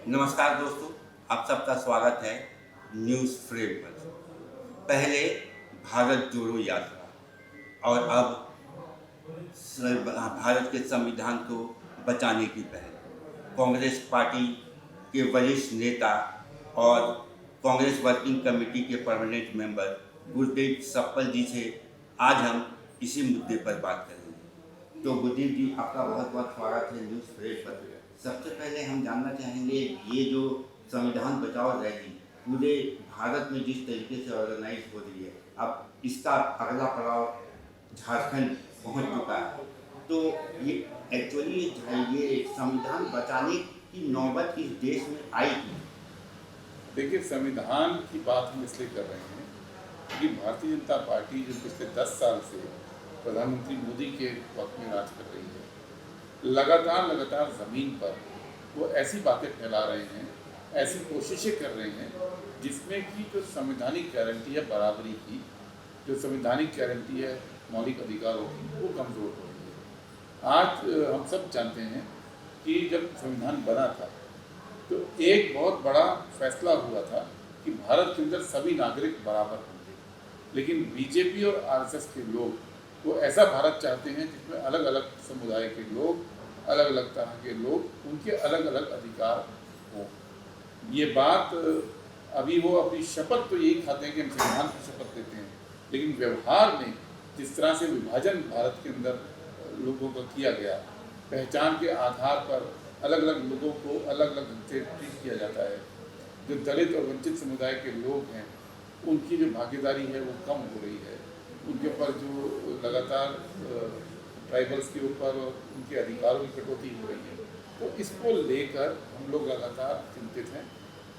नमस्कार दोस्तों, आप सबका स्वागत है न्यूज़ फ्रेम पर। पहले भारत जोड़ो यात्रा और अब भारत के संविधान को बचाने की पहल। कांग्रेस पार्टी के वरिष्ठ नेता और कांग्रेस वर्किंग कमेटी के परमानेंट मेंबर गुरदेव सप्पल जी से आज हम इसी मुद्दे पर बात करेंगे। तो गुरदेव जी, आपका बहुत बहुत स्वागत है न्यूज़ फ्रेम पर। सबसे पहले हम जानना चाहेंगे, ये जो संविधान बचाओ रैली पूरे भारत में जिस तरीके से ऑर्गेनाइज हो रही है, अब इसका अगला पड़ाव झारखंड पहुंच चुका है। तो ये एक्चुअली ये संविधान बचाने की नौबत इस देश में आई थी। देखिए, संविधान की बात हम इसलिए कर रहे हैं कि भारतीय जनता पार्टी जो पिछले 10 साल से प्रधानमंत्री मोदी के वक्त में राज कर रही है, लगातार ज़मीन पर वो ऐसी बातें फैला रहे हैं, ऐसी कोशिशें कर रहे हैं जिसमें कि जो संवैधानिक गारंटी है बराबरी की, जो संवैधानिक गारंटी है मौलिक अधिकारों की, वो कमज़ोर हो रही है। आज हम सब जानते हैं कि जब संविधान बना था तो एक बहुत बड़ा फैसला हुआ था कि भारत के अंदर सभी नागरिक बराबर होंगे, लेकिन बीजेपी और आरएसएस के लोग वो ऐसा भारत चाहते हैं जिसमें अलग अलग समुदाय के लोग, अलग अलग तरह के लोग, उनके अलग अलग अधिकार हों। ये बात अभी वो अपनी शपथ तो यही खाते हैं कि हम संविधान की शपथ लेते हैं, लेकिन व्यवहार में जिस तरह से विभाजन भारत के अंदर लोगों का किया गया, पहचान के आधार पर अलग अलग लोगों को अलग अलग ढंग से ट्रीट किया जाता है, जो दलित और वंचित समुदाय के लोग हैं उनकी जो भागीदारी है वो कम हो रही है, उनके ऊपर जो लगातार ट्राइबल्स के ऊपर उनके अधिकारों की कटौती हो रही है। तो इसको लेकर हम लोग लगातार चिंतित हैं,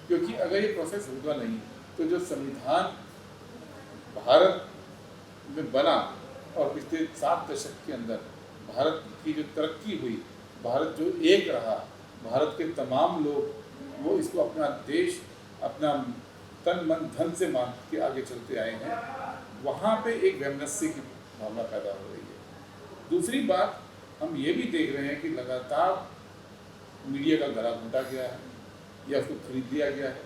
क्योंकि अगर ये प्रोसेस होगा नहीं तो जो संविधान भारत में बना और पिछले 7 दशक के अंदर भारत की जो तरक्की हुई, भारत जो एक रहा, भारत के तमाम लोग वो इसको अपना देश, अपना तन मन धन से मान के आगे चलते आए हैं, वहाँ पे एक वैमनस्य की भावना पैदा हो रही है। दूसरी बात, हम ये भी देख रहे हैं कि लगातार मीडिया का गला घोंटा गया है या उसको खरीद लिया गया है।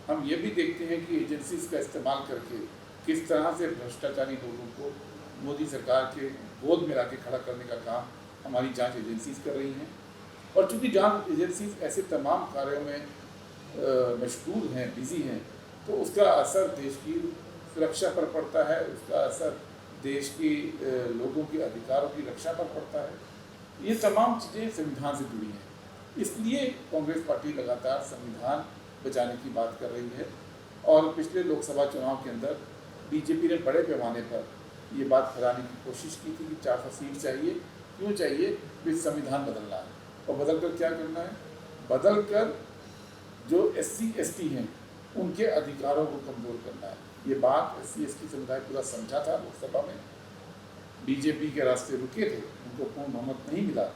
हम ये भी देखते हैं कि एजेंसीज का इस्तेमाल करके किस तरह से भ्रष्टाचारी लोगों को मोदी सरकार के गोद में लाके खड़ा करने का काम हमारी जांच एजेंसीज कर रही हैं। और चूंकि जांच एजेंसीज ऐसे तमाम कार्यों में मशगूल हैं, बिजी हैं, तो उसका असर देश की सुरक्षा पर पड़ता है, उसका असर देश की लोगों के अधिकारों की रक्षा पर पड़ता है। ये तमाम चीज़ें संविधान से जुड़ी हैं। इसलिए कांग्रेस पार्टी लगातार संविधान बचाने की बात कर रही है। और पिछले लोकसभा चुनाव के अंदर बीजेपी ने बड़े पैमाने पर ये बात फैलाने की कोशिश की थी कि 400 सीट चाहिए। क्यों चाहिए? भी संविधान बदलना है। और बदल कर क्या करना है? बदल कर जो SC ST हैं उनके अधिकारों को कमज़ोर करना है। ये बात SC ST समुदाय पूरा समझा था लोकसभा में, बीजेपी के रास्ते रुके थे, उनको पूर्ण बहुमत नहीं मिला,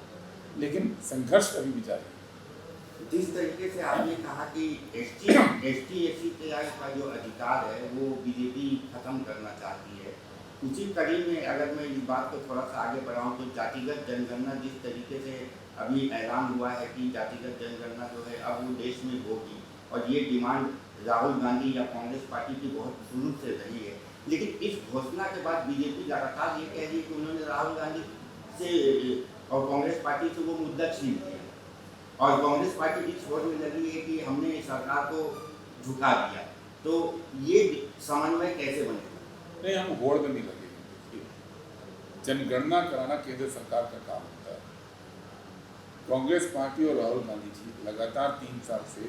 लेकिन संघर्ष अभी भी जारी है। जिस तरीके से आपने कहा कि ST SC का जो अधिकार है वो बीजेपी खत्म करना चाहती है, उसी कड़ी में अगर मैं इस बात को थोड़ा सा आगे बढ़ाऊँ तो जातिगत जनगणना जिस तरीके से अभी ऐलान हुआ है कि जातिगत जनगणना जो है अब वो देश में होगी, और ये डिमांड राहुल गांधी या कांग्रेस पार्टी की बहुत शुरू से रही है, लेकिन इस घोषणा के बाद बीजेपी लगातार ये कह रही है कि उन्होंने राहुल गांधी से और कांग्रेस पार्टी से वो मुद्दा छीन लिया, और कांग्रेस पार्टी इस होड़ में लगी है कि हमने सरकार को झुका दिया। तो ये समन्वय कैसे बनेगा? नहीं, हम होड़ में नहीं लगेंगे। देखिए, जनगणना कराना केंद्र सरकार का काम होता है। कांग्रेस पार्टी और राहुल गांधी जी लगातार 3 साल से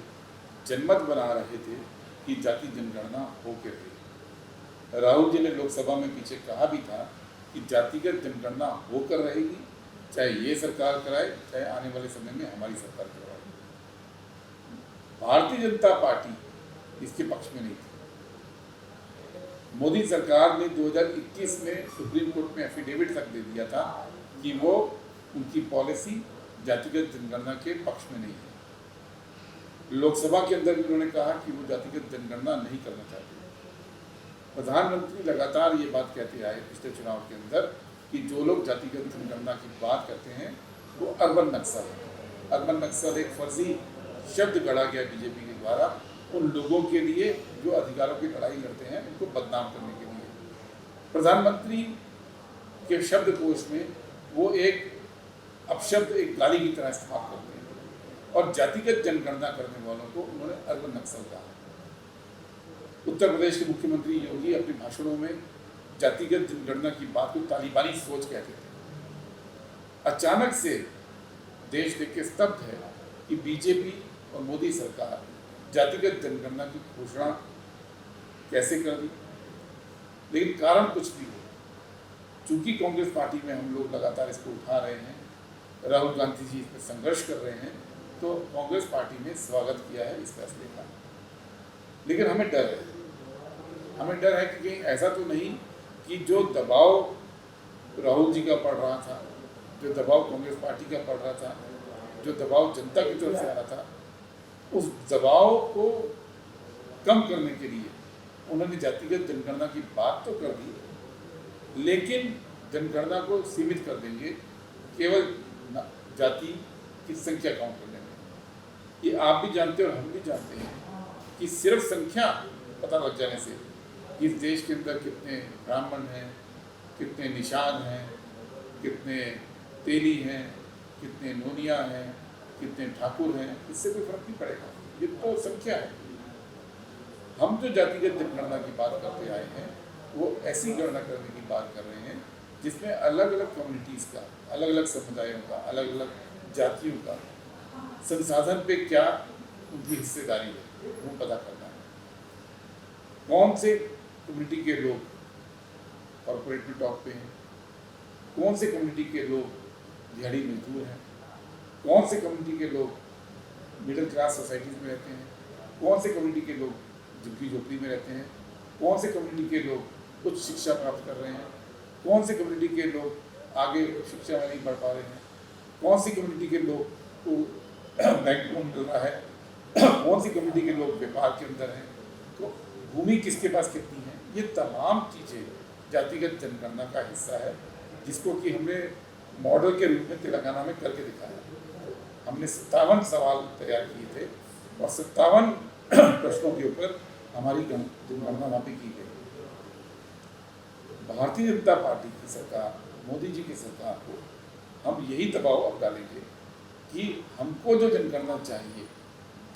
जनमत बना रहे थे कि जाति जनगणना हो के रही। राहुल जी ने लोकसभा में पीछे कहा भी था कि जातिगत जनगणना होकर रहेगी, चाहे ये सरकार कराए, चाहे आने वाले समय में हमारी सरकार करवाए। भारतीय जनता पार्टी इसके पक्ष में नहीं थी। मोदी सरकार ने 2021 में सुप्रीम कोर्ट में एफिडेविट तक दे दिया था कि वो उनकी पॉलिसी जातिगत जनगणना के पक्ष में नहीं है। लोकसभा के अंदर भी उन्होंने कहा कि वो जातिगत जनगणना नहीं करना चाहते। प्रधानमंत्री लगातार ये बात कहते आए पिछले चुनाव के अंदर कि जो लोग जातिगत जनगणना की बात करते हैं वो अर्बन नक्सल है। अर्बन नक्सल एक फर्जी शब्द गढ़ा गया बीजेपी के द्वारा उन लोगों के लिए जो अधिकारों की लड़ाई लड़ते हैं उनको बदनाम करने के लिए। प्रधानमंत्री के शब्दकोश में वो एक अपशब्द, एक गाली की तरह इस्तेमाल करते हैं और जातिगत जनगणना करने वालों को उन्होंने अर्बन नक्सल कहा। उत्तर प्रदेश के मुख्यमंत्री योगी अपने भाषणों में जातिगत जनगणना की बात को तालिबानी सोच कहते थे। अचानक से देश देख के स्तब्ध है कि बीजेपी और मोदी सरकार जातिगत जनगणना की घोषणा कैसे कर दी। लेकिन कारण कुछ भी हो, चूंकि कांग्रेस पार्टी में हम लोग लगातार इसको उठा रहे हैं, राहुल गांधी जी इस पर संघर्ष कर रहे हैं, तो कांग्रेस पार्टी ने स्वागत किया है इस फैसले का। लेकिन हमें डर है कि कहीं ऐसा तो नहीं कि जो दबाव राहुल जी का पड़ रहा था, जो दबाव कांग्रेस पार्टी का पड़ रहा था, जो दबाव जनता की तरफ से आ रहा था, उस दबाव को कम करने के लिए उन्होंने जातिगत जनगणना की बात तो कर दी, लेकिन जनगणना को सीमित कर देंगे केवल जाति की संख्या काउंट करने में। ये आप भी जानते हैं और हम भी जानते हैं कि सिर्फ संख्या पता लग जाने से इस देश के अंदर कितने ब्राह्मण हैं, कितने निषाद हैं, कितने तेली हैं, कितने नोनिया हैं, कितने ठाकुर हैं, इससे कोई फर्क नहीं पड़ेगा। ये तो संख्या है। हम जो जातिगत जनगणना की बात करते आए हैं वो ऐसी गणना करने की बात कर रहे हैं जिसमें अलग अलग कम्युनिटीज़ का, अलग अलग समुदायों का, अलग अलग जातियों का संसाधन पे क्या उनकी हिस्सेदारी है वो पता करना है। कौन से कम्युनिटी के लोग कॉर्पोरेट में टॉप पे हैं, कौन से कम्युनिटी के लोग दिहाड़ी मजदूर हैं, कौन से कम्युनिटी के लोग मिडिल क्लास सोसाइटीज़ में रहते हैं, कौन से कम्युनिटी के लोग झुग्गी झोपड़ी में रहते हैं, कौन से कम्युनिटी के लोग उच्च शिक्षा प्राप्त कर रहे हैं, कौन से कम्युनिटी के लोग आगे शिक्षा में नहीं बढ़ पा रहे हैं, कौन सी कम्युनिटी के लोग को बैंक लोन मिल रहा है, कौन सी कम्युनिटी के लोग व्यापार के अंदर हैं, तो भूमि किसके पास कितनी है, ये तमाम चीज़ें जातिगत जनगणना का हिस्सा है, जिसको कि हमने मॉडल के रूप में तेलंगाना में करके दिखाया। हमने 57 सवाल तैयार किए थे और 57 प्रश्नों के ऊपर हमारी जनगणना वहाँ पे की गई। भारतीय जनता पार्टी की सरकार, मोदी जी की सरकार को हम यही दबाव अब डालेंगे कि हमको जो जनगणना चाहिए,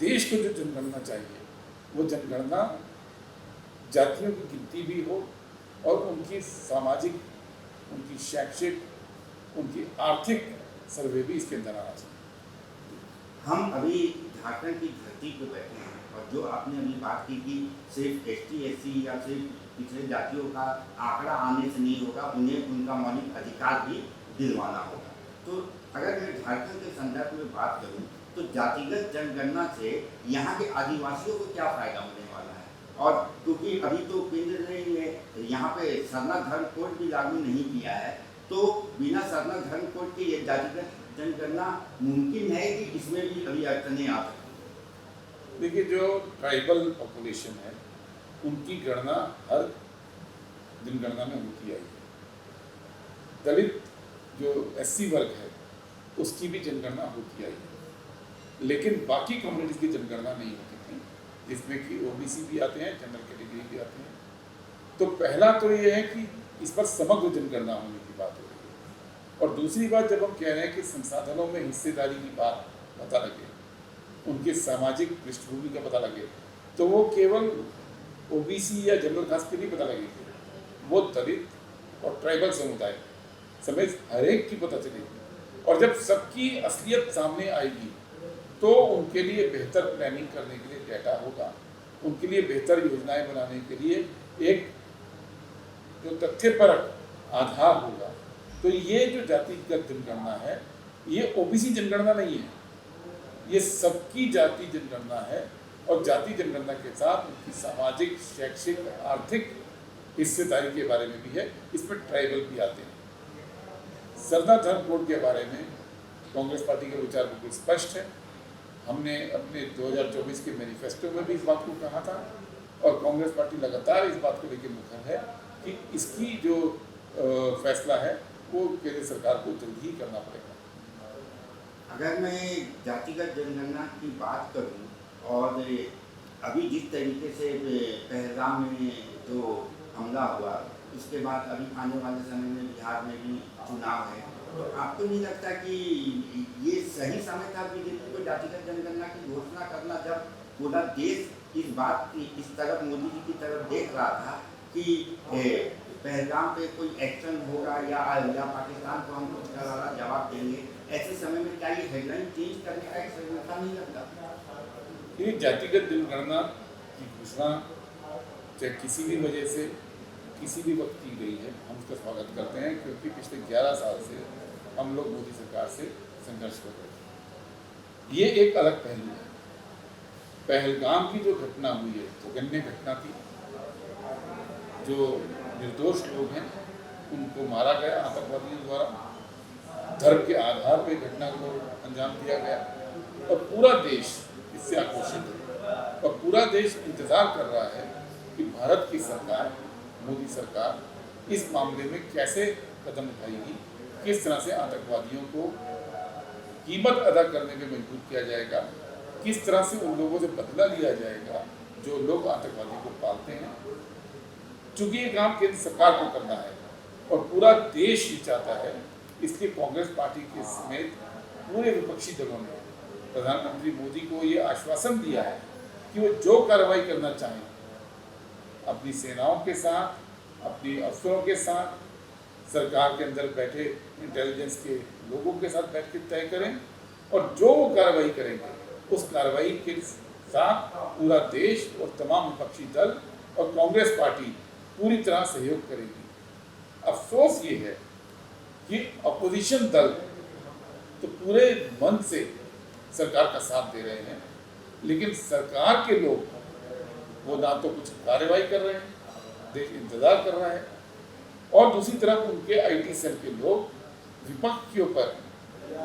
देश को जो जनगणना चाहिए, वो जनगणना जातियों की गिनती भी हो और उनकी सामाजिक, उनकी शैक्षिक, उनकी आर्थिक सर्वे भी इसके अंदर आना चाहिए। हम अभी झारखंड की धरती पर बैठे हैं और जो आपने अभी बात की कि सिर्फ ST SC या सिर्फ पिछले जातियों का आंकड़ा आने से नहीं होगा, उन्हें उनका मौलिक अधिकार भी दिलवाना होगा। तो अगर मैं झारखंड के संदर्भ में बात करूं तो जातिगत जनगणना से यहाँ के आदिवासियों को क्या फायदा होने वाला है? और क्योंकि अभी तो केंद्र ने यहाँ पे सरना धर्म कोड भी लागू नहीं किया है, तो बिना सरना धर्म कोड के ये जातिगत जनगणना मुमकिन है कि इसमें भी अभी अड़चनें आ सकती हैं? देखिए, जो ट्राइबल पॉपुलेशन है उनकी गणना हर जनगणना में होती आई है। दलित जो SC वर्ग है उसकी भी जनगणना होती आई है, लेकिन बाकी कम्युनिटीज़ की जनगणना नहीं होती थी, जिसमें कि OBC भी आते हैं, जनरल कैटेगरी भी आते हैं। तो पहला तो ये है कि इस पर समग्र जनगणना होने की बात हो रही है। और दूसरी बात, जब हम कह रहे हैं कि संसाधनों में हिस्सेदारी की बात पता लगे, उनके सामाजिक पृष्ठभूमि का पता लगे, तो वो केवल OBC या जनरल कास्ट के नहीं पता लगेगी, वो दलित और ट्राइबल समुदाय समेत हर एक की पता चलेगी। और जब सबकी असलियत सामने आएगी तो उनके लिए बेहतर प्लानिंग करने के लिए डाटा होगा, उनके लिए बेहतर योजनाएं बनाने के लिए एक जो तथ्यपरक आधार होगा। तो ये जो जातिगत जनगणना है ये OBC जनगणना नहीं है, ये सबकी जाति जनगणना है। और जाति जनगणना के साथ उनकी सामाजिक, शैक्षिक, आर्थिक हिस्सेदारी के बारे में भी है, इसमें ट्राइबल भी आते हैं। सरना धर्म कोड के बारे में कांग्रेस पार्टी का विचार बिल्कुल स्पष्ट है। हमने अपने 2024 के मैनिफेस्टो में भी इस बात को कहा था और कांग्रेस पार्टी लगातार इस बात को लेकर मुखर है कि इसकी जो फैसला है वो केंद्र सरकार को जल्द ही करना पड़ेगा। अगर मैं जातिगत जनगणना की बात करूं और अभी जिस तरीके से पहलगाम में जो हमला हुआ, उसके बाद अभी आने वाले समय में बिहार में भी चुनाव है, तो आपको नहीं लगता कि ये सही समय था बीजेपी को जातिगत जनगणना की घोषणा करना, जब पूरा देश इस बात की इस तरफ मोदी जी की तरफ देख रहा था कि पहलगाम पे कोई एक्शन होगा या पाकिस्तान को हम कुछ करारा जवाब देंगे, ऐसे समय में क्या ये हेडलाइन चेंज करने का एक सही मौका नहीं लगता? ये जातिगत जनगणना की घोषणा चाहे किसी भी वजह से किसी भी वक्त की गई है, हम उसका स्वागत करते हैं, क्योंकि पिछले 11 साल से हम लोग मोदी सरकार से संघर्ष कर रहे थे। ये एक अलग पहलू है। पहलगाम की जो घटना हुई है जघन्य घटना थी। जो निर्दोष लोग हैं उनको मारा गया आतंकवादियों द्वारा, धर्म के आधार पर घटना को अंजाम दिया गया और पूरा देश इससे आक्रोशित है और पूरा देश इंतजार कर रहा है कि भारत की सरकार, मोदी सरकार इस मामले में कैसे कदम उठाएगी, किस तरह से आतंकवादियों को कीमत अदा करने में मजबूर किया जाएगा, किस तरह से उन लोगों से बदला लिया जाएगा जो लोग आतंकवादियों को पालते हैं। चूंकि ये काम केंद्र सरकार को करना है और पूरा देश ही चाहता है, इसलिए कांग्रेस पार्टी के समेत पूरे विपक्षी दलों ने प्रधानमंत्री मोदी को ये आश्वासन दिया है कि वो जो कार्रवाई करना चाहें अपनी सेनाओं के साथ, अपनी अफसरों के साथ, सरकार के अंदर बैठे इंटेलिजेंस के लोगों के साथ बैठ के तय करें और जो वो कार्रवाई करेंगे उस कार्रवाई के साथ पूरा देश और तमाम विपक्षी दल और कांग्रेस पार्टी पूरी तरह सहयोग करेगी। अफसोस ये है कि अपोजिशन दल तो पूरे मन से सरकार का साथ दे रहे हैं, लेकिन सरकार के लोग वो ना तो कुछ कार्रवाई कर रहे हैं, देश इंतजार कर रहा है, और दूसरी तरफ उनके आईटी सेल के लोग विपक्ष के ऊपर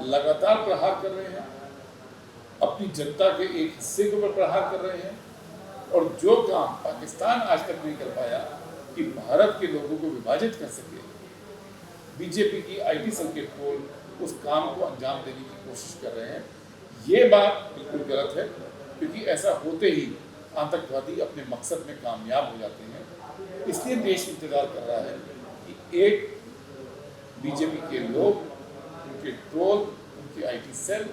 लगातार प्रहार कर रहे हैं, अपनी जनता के एक हिस्से के ऊपर प्रहार कर रहे हैं। और जो काम पाकिस्तान आज तक नहीं कर पाया कि भारत के लोगों को विभाजित कर सके, बीजेपी की आईटी सेल के लोग उस काम को अंजाम देने की कोशिश कर रहे हैं। ये बात बिल्कुल गलत है, क्योंकि ऐसा होते ही आतंकवादी अपने मकसद में कामयाब हो जाते हैं। इसलिए देश इंतजार कर रहा है कि एक बीजेपी के लोग, उनके ट्रोल, उनकी आईटी सेल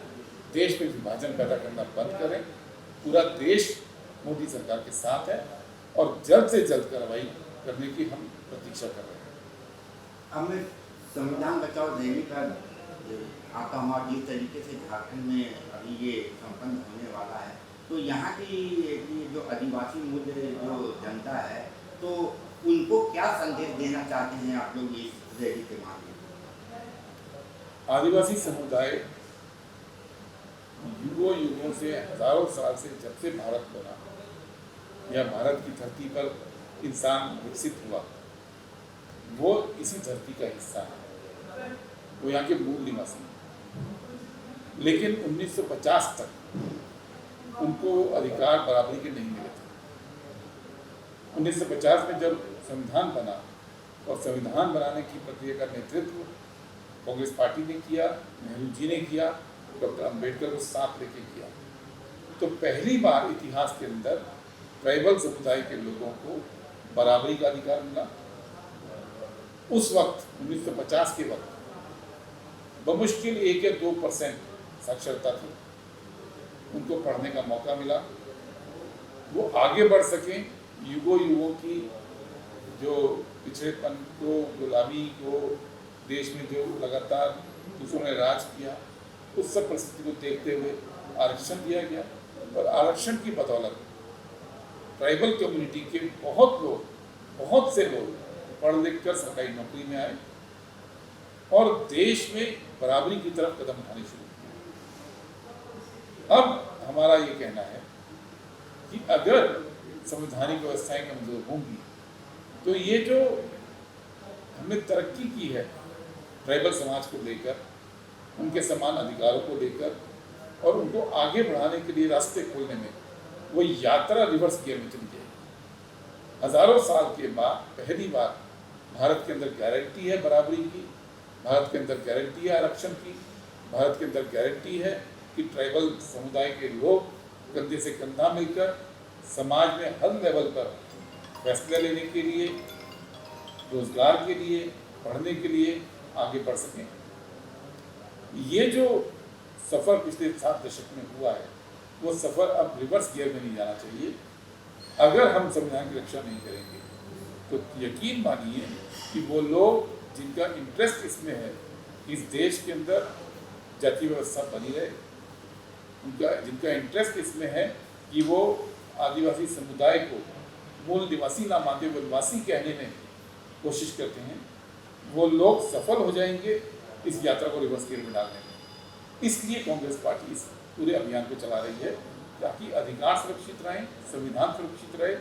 देश में विभाजन पैदा करना बंद करें। पूरा देश मोदी सरकार के साथ है और जल्द से जल्द कार्रवाई करने की हम प्रतीक्षा कर रहे हैं। अब मैं संविधान बचाओ रैली का आता हूँ, जिस तरीके से झारखंड में अभी ये संपन्न होने वाला है, तो यहाँ की जो आदिवासी मूल जो जनता है, तो उनको क्या संदेश देना चाहते हैं आप लोग इस रैली के माध्यम से? आदिवासी समुदाय युगों से, हजारों साल से, जब से भारत बना या भारत की धरती पर इंसान विकसित हुआ, वो इसी धरती का हिस्सा है, वो यहाँ के मूल निवासी। लेकिन 1950 तक उनको अधिकार बराबरी के नहीं मिले थे। 1950 में जब संविधान बना और संविधान बनाने की प्रक्रिया का नेतृत्व कांग्रेस पार्टी ने किया, नेहरू जी ने किया, डॉक्टर अंबेडकर को साथ लेके किया, तो पहली बार इतिहास के अंदर ट्राइबल समुदाय के लोगों को बराबरी का अधिकार मिला। उस वक्त 1950 के वक्त बमुश्किल 1 या 2% साक्षरता थी, उनको पढ़ने का मौका मिला, वो आगे बढ़ सकें, युगों की जो पिछड़ेपन को, गुलामी को, देश में जो लगातार दूसरों ने राज किया, उस सब परिस्थिति को देखते हुए आरक्षण दिया गया। और आरक्षण की बदौलत ट्राइबल कम्युनिटी के बहुत से लोग पढ़ लिख कर सरकारी नौकरी में आए और देश में बराबरी की तरफ कदम उठाने शुरू किए। अब हमारा ये कहना है कि अगर संवैधानिक व्यवस्थाएं कमजोर होंगी तो ये जो हमने तरक्की की है ट्राइबल समाज को लेकर, उनके समान अधिकारों को लेकर और उनको आगे बढ़ाने के लिए रास्ते खोलने में, वो यात्रा रिवर्स गियर में चली जाएगी। हजारों साल के बाद पहली बार भारत के अंदर गारंटी है बराबरी की, भारत के अंदर गारंटी है आरक्षण की, भारत के अंदर गारंटी है कि ट्राइबल समुदाय के लोग कंधे से कंधा मिलकर समाज में हर लेवल पर फैसला लेने के लिए, रोजगार के लिए, पढ़ने के लिए आगे बढ़ सकें। ये जो सफ़र पिछले 7 दशक में हुआ है वो सफ़र अब रिवर्स गियर में नहीं जाना चाहिए। अगर हम संविधान की रक्षा नहीं करेंगे तो यकीन मानिए कि वो लोग जिनका इंटरेस्ट इसमें है इस देश के अंदर जातीय व्यवस्था बनी रहे, जिनका इंटरेस्ट इसमें है कि वो आदिवासी समुदाय को मूल निवासी ना मानते हुए निवासी कहने में कोशिश करते हैं, वो लोग सफल हो जाएंगे इस यात्रा को रिवर्स गियर में डालने में। इसलिए कांग्रेस पार्टी इस पूरे अभियान को चला रही है ताकि अधिकार सुरक्षित रहें, संविधान सुरक्षित रहे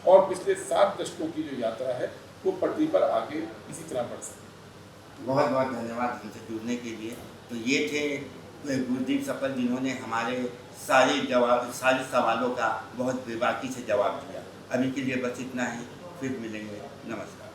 और पिछले 7 दशकों की जो यात्रा है वो पटरी पर आगे इसी तरह बढ़ सके। बहुत बहुत धन्यवाद हमसे जुड़ने के लिए। तो ये थे गुरदीप सफल, जिन्होंने हमारे सारे सवालों का बहुत बेबाकी से जवाब दिया। अभी के लिए बस इतना ही, फिर मिलेंगे। नमस्कार।